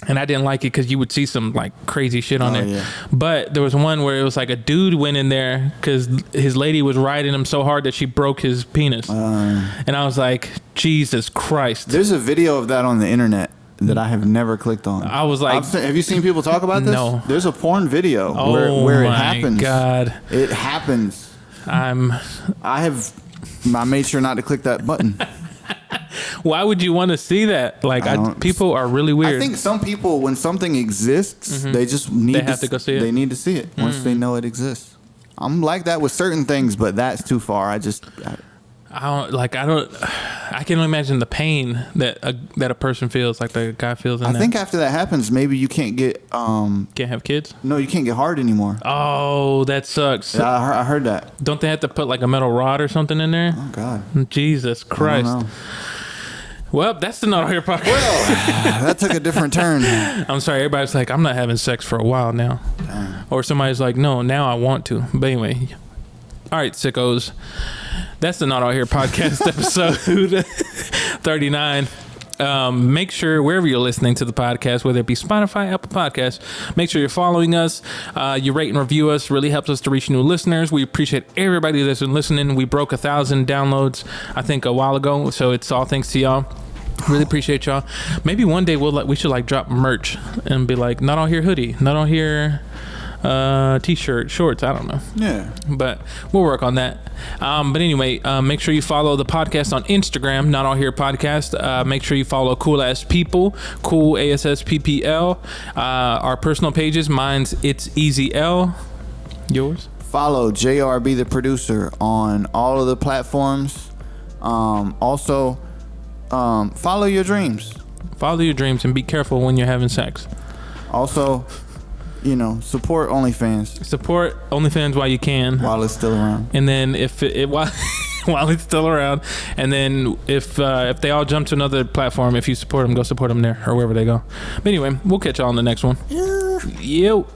and I didn't like it because you would see some like crazy shit on there. Yeah. But there was one where it was like a dude went in there because his lady was riding him so hard that she broke his penis, and I was like, Jesus Christ. There's a video of that on the internet that I have never clicked on. I was like, have you seen people talk about this? No. There's a porn video where it happens. God. It happens. I made sure not to click that button. Why would you want to see that? Like, people are really weird. I think some people, when something exists, they just need to go see it. They need to see it once they know it exists. I'm like that with certain things, but that's too far. I can only imagine the pain that a person feels, like the guy feels in that. I think after that happens, maybe you can't get can't have kids. No, you can't get hard anymore. Oh, that sucks. Yeah, I heard that. Don't they have to put like a metal rod or something in there? Oh God, Jesus Christ. I don't know. Well, that's the Not All Here podcast. Well, that took a different turn. I'm sorry. Everybody's like, I'm not having sex for a while now. Damn. Or somebody's like, no, now I want to. But anyway, all right, sickos. That's the Not All Here podcast episode 39. Make sure wherever you're listening to the podcast, whether it be Spotify, Apple Podcasts, make sure you're following us. You rate and review us. Really helps us to reach new listeners. We appreciate everybody that's been listening. We broke 1,000 downloads, I think, a while ago. So it's all thanks to y'all. Really appreciate y'all. Maybe one day we should like drop merch and be like, Not All Here hoodie, Not All Here t-shirt, shorts, I don't know. Yeah. But we'll work on that. But anyway, make sure you follow the podcast on Instagram, Not All Here Podcast. Make sure you follow Cool Ass People, Cool ASSPPL. Our personal pages, mine's It's Easy L. Yours? Follow JRB the producer on all of the platforms. Also, follow your dreams. Follow your dreams and be careful when you're having sex. Also, support OnlyFans. Support OnlyFans while you can. While it's still around. And then while it's still around. And then if they all jump to another platform, if you support them, go support them there or wherever they go. But anyway, we'll catch y'all on the next one. Yeah. Yo.